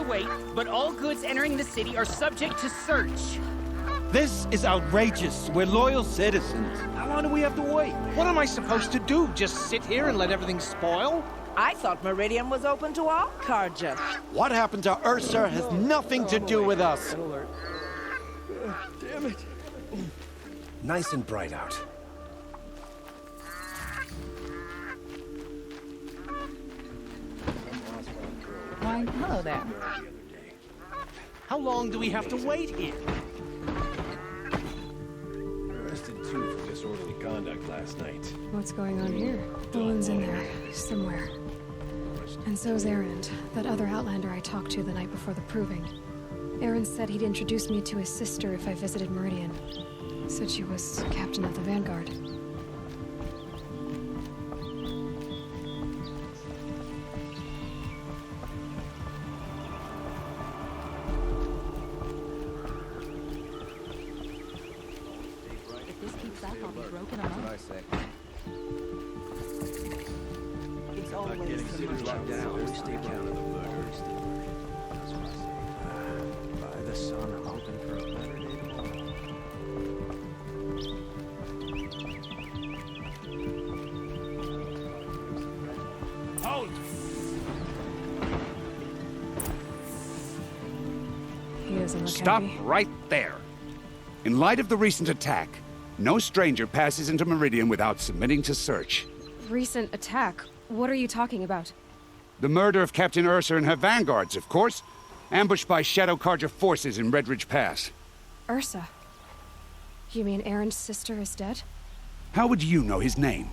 to wait, but all goods entering the city are subject to search. This is outrageous. We're loyal citizens. How long do we have to wait? What am I supposed to do? Just sit here and let everything spoil? I thought Meridian was open to all Carja. What happened to Ursa has nothing to do with us. Damn it. Nice and bright out. Why, hello there. How long do we have to wait here? Arrested two for disorderly conduct last night. What's going on here? Owen's in there, somewhere. And so's Erend, that other Outlander I talked to the night before the proving. Erend said he'd introduce me to his sister if I visited Meridian. Said she was captain of the Vanguard. If this keeps up, I'll be broken on. It's always too much. Stay count of the murders. By the sun, I'm hoping for a better day tomorrow. Halt! He doesn't look Stop happy. right there. In light of the recent attack, no stranger passes into Meridian without submitting to search. Recent attack? What are you talking about? The murder of Captain Ursa and her vanguards, of course. Ambushed by Shadow Carja forces in Redridge Pass. Ursa? You mean Erend's sister is dead? How would you know his name?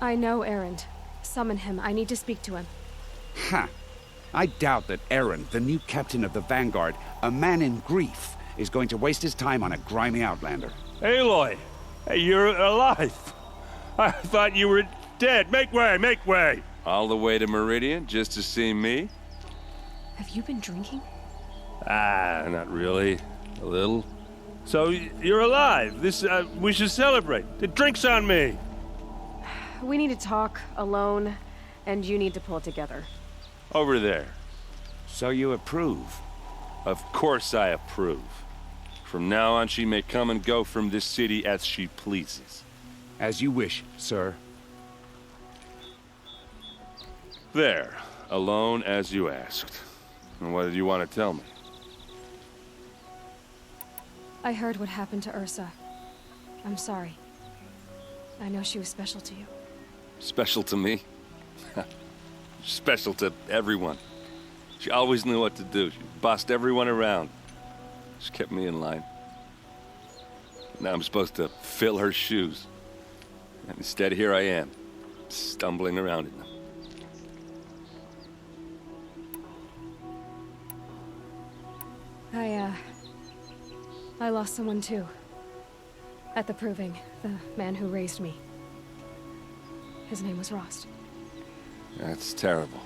I know Erend. Summon him. I need to speak to him. Ha! I doubt that Erend, the new captain of the Vanguard, a man in grief, is going to waste his time on a grimy outlander. Aloy! Hey, you're alive! I thought you were dead. Make way, make way! All the way to Meridian just to see me? Have you been drinking? Ah, not really. A little. So, you're alive. We should celebrate. The drink's on me. We need to talk, alone, and you need to pull it together. Over there. So you approve? Of course I approve. From now on, she may come and go from this city as she pleases. As you wish, sir. There. Alone as you asked. And what did you want to tell me? I heard what happened to Ursa. I'm sorry. I know she was special to you. Special to me? Special to everyone. She always knew what to do. She bossed everyone around. She kept me in line. Now I'm supposed to fill her shoes. And instead, here I am, stumbling around in them. I lost someone too. At the proving, the man who raised me. His name was Rost. That's terrible.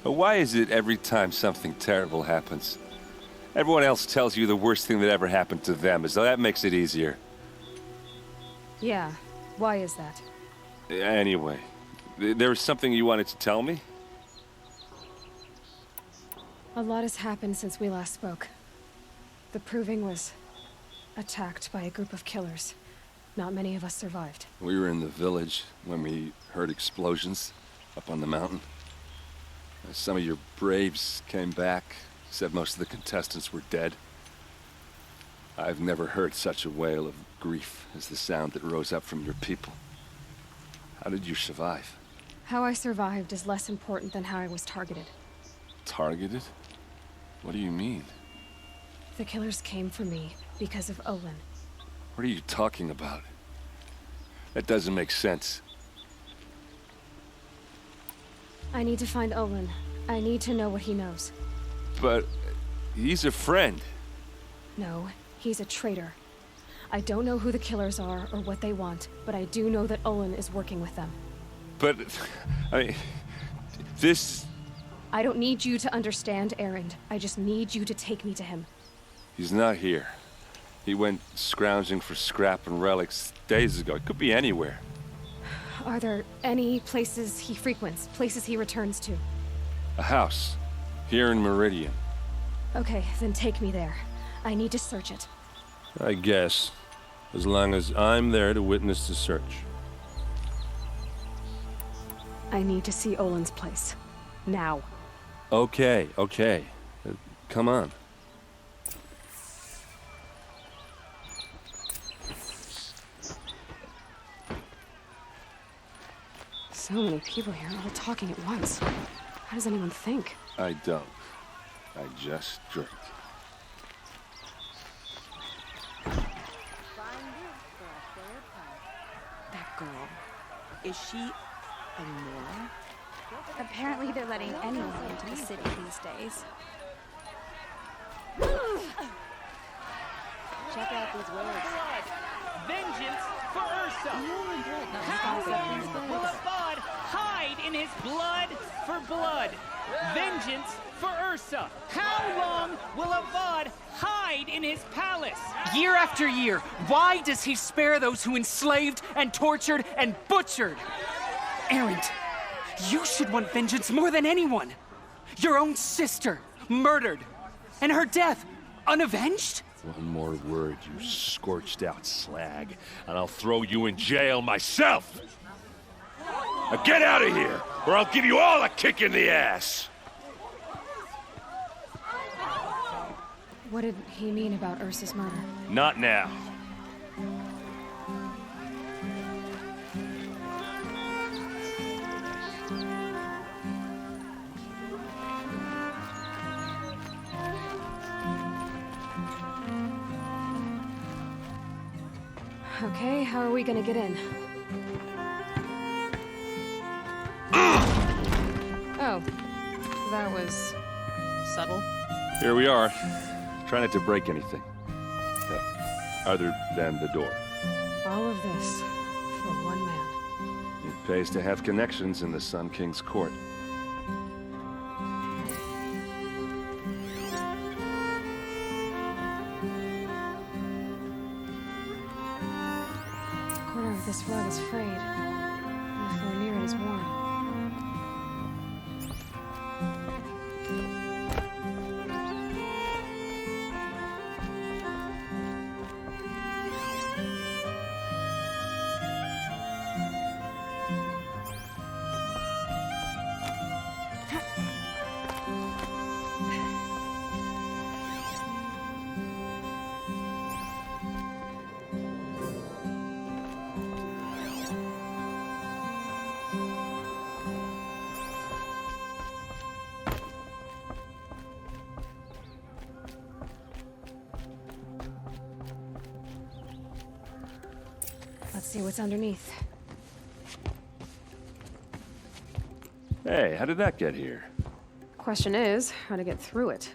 Why is it every time something terrible happens, everyone else tells you the worst thing that ever happened to them, as though that makes it easier? Yeah, why is that? Anyway, there was something you wanted to tell me? A lot has happened since we last spoke. The proving was attacked by a group of killers. Not many of us survived. We were in the village when we heard explosions up on the mountain. Some of your braves came back, said most of the contestants were dead. I've never heard such a wail of grief as the sound that rose up from your people. How did you survive? How I survived is less important than how I was targeted. Targeted? What do you mean? The killers came for me because of Olin. What are you talking about? That doesn't make sense. I need to find Olin. I need to know what he knows. But he's a friend. No, he's a traitor. I don't know who the killers are or what they want, but I do know that Olin is working with them. But, I mean, this... I don't need you to understand, Erend. I just need you to take me to him. He's not here. He went scrounging for scrap and relics days ago. It could be anywhere. Are there any places he frequents, places he returns to? A house. Here in Meridian. Okay, then take me there. I need to search it. I guess. As long as I'm there to witness the search. I need to see Olin's place. Now. Okay, okay. Come on. So many people here, all talking at once. How does anyone think? I don't. I just drink. That girl. Is she a moron? Apparently they're letting anyone into the city these days. Check out these words. Vengeance for Ursa. How long will Avad hide in his blood for blood? Vengeance for Ursa. How long will Avad hide in his palace? Year after year, why does he spare those who enslaved and tortured and butchered? Erend, you should want vengeance more than anyone. Your own sister, murdered, and her death, unavenged? One more word, you scorched out slag, and I'll throw you in jail myself! Now get out of here, or I'll give you all a kick in the ass! What did he mean about Ursa's murder? Not now. Okay, how are we gonna get in? Oh, that was subtle. Here we are. Try not to break anything. Other than the door. All of this for one man. It pays to have connections in the Sun King's court. A corner of this rug is frayed, and the floor near it is worn. Let's see what's underneath. Hey, how did that get here? Question is, how to get through it.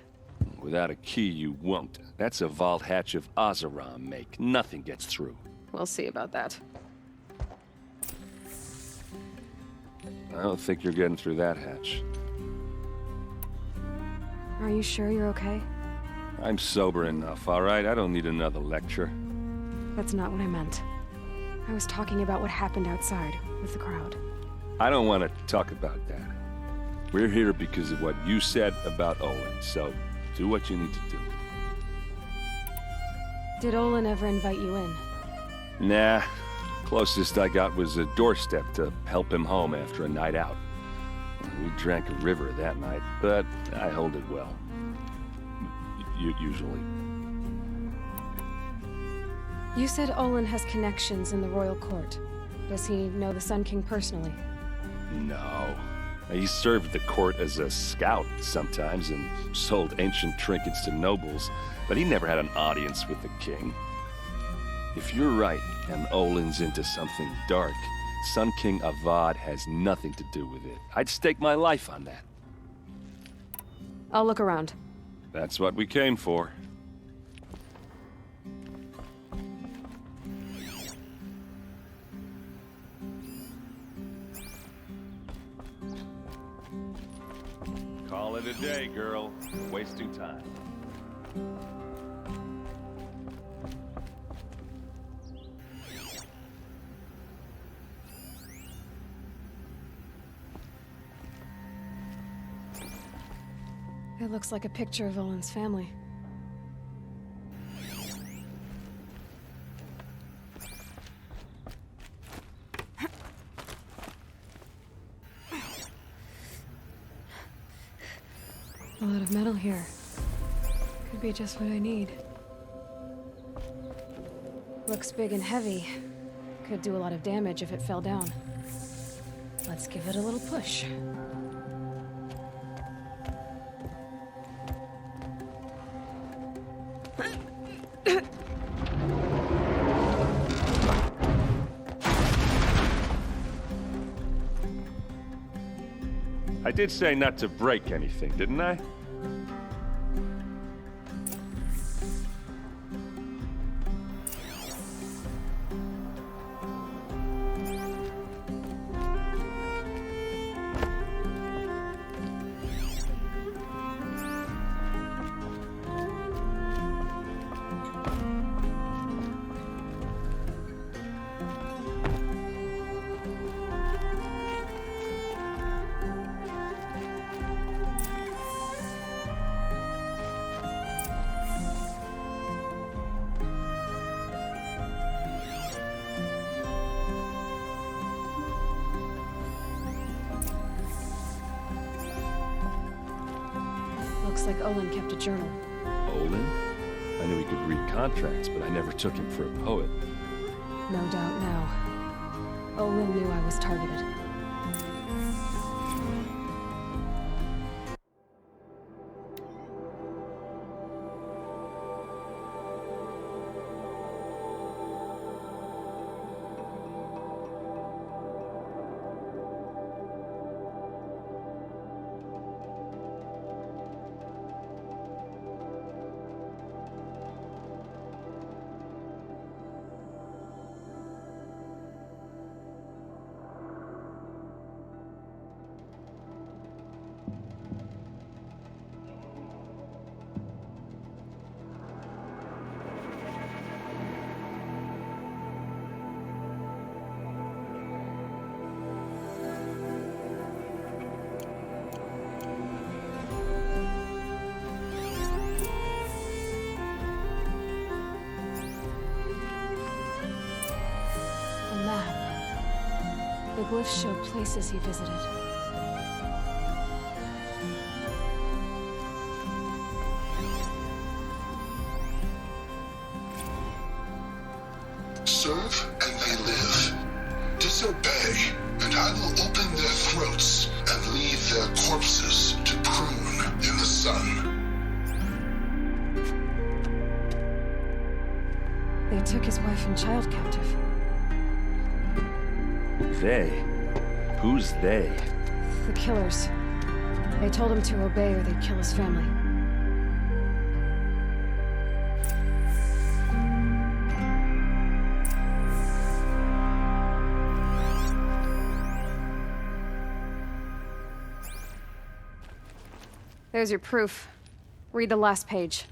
Without a key, you won't. That's a vault hatch of Ozeram make. Nothing gets through. We'll see about that. I don't think you're getting through that hatch. Are you sure you're okay? I'm sober enough, all right? I don't need another lecture. That's not what I meant. I was talking about what happened outside with the crowd. I don't want to talk about that. We're here because of what you said about Olin, so do what you need to do. Did Olin ever invite you in? Nah. Closest I got was a doorstep to help him home after a night out. We drank a river that night, but I hold it well. Usually. You said Olin has connections in the royal court. Does he know the Sun King personally? No. He served the court as a scout sometimes and sold ancient trinkets to nobles, but he never had an audience with the king. If you're right, and Olin's into something dark, Sun King Avad has nothing to do with it. I'd stake my life on that. I'll look around. That's what we came for. Call it a day, girl. You're wasting time. It looks like a picture of Olin's family. A lot of metal here. Could be just what I need. Looks big and heavy. Could do a lot of damage if it fell down. Let's give it a little push. I did say not to break anything, didn't I? Looks like Olin kept a journal. Olin? I knew he could read contracts, but I never took him for a poet. No doubt now. Olin knew I was targeted. The glyphs show places he visited. Serve and they live. Disobey, and I will open their throats and leave their corpses to prune in the sun. They took his wife and child captive. They? Who's they? The killers. They told him to obey or they'd kill his family. There's your proof. Read the last page.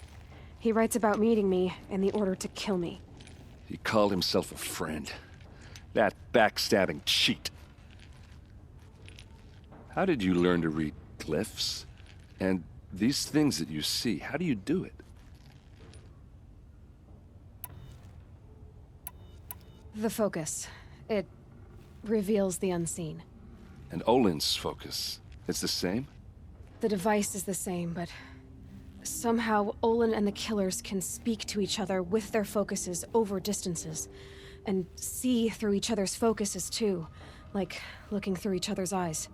He writes about meeting me and the order to kill me. He called himself a friend. That backstabbing cheat. How did you learn to read glyphs? And these things that you see, how do you do it? The focus. It reveals the unseen. And Olin's focus, it's the same? The device is the same, but somehow Olin and the killers can speak to each other with their focuses over distances. And see through each other's focuses, too. Like looking through each other's eyes.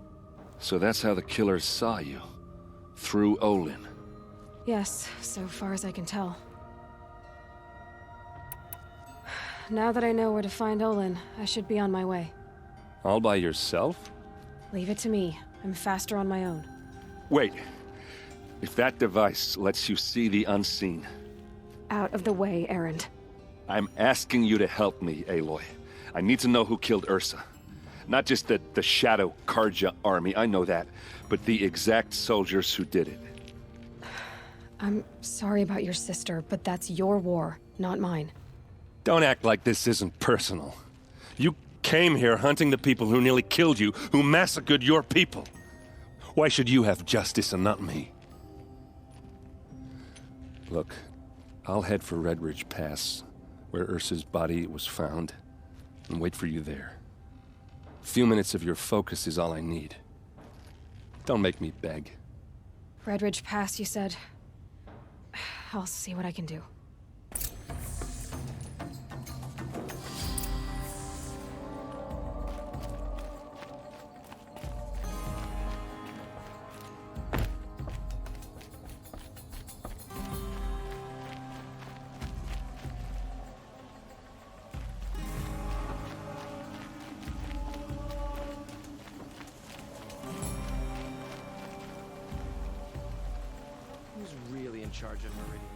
So that's how the killers saw you? Through Olin? Yes, so far as I can tell. Now that I know where to find Olin, I should be on my way. All by yourself? Leave it to me. I'm faster on my own. Wait. If that device lets you see the unseen... Out of the way, Erend. I'm asking you to help me, Aloy. I need to know who killed Ursa. Not just the Shadow Karja army, I know that, but the exact soldiers who did it. I'm sorry about your sister, but that's your war, not mine. Don't act like this isn't personal. You came here hunting the people who nearly killed you, who massacred your people. Why should you have justice and not me? Look, I'll head for Red Ridge Pass, where Ursa's body was found, and wait for you there. A few minutes of your focus is all I need. Don't make me beg. Red Ridge Pass, you said. I'll see what I can do. Who's really in charge of Meridian?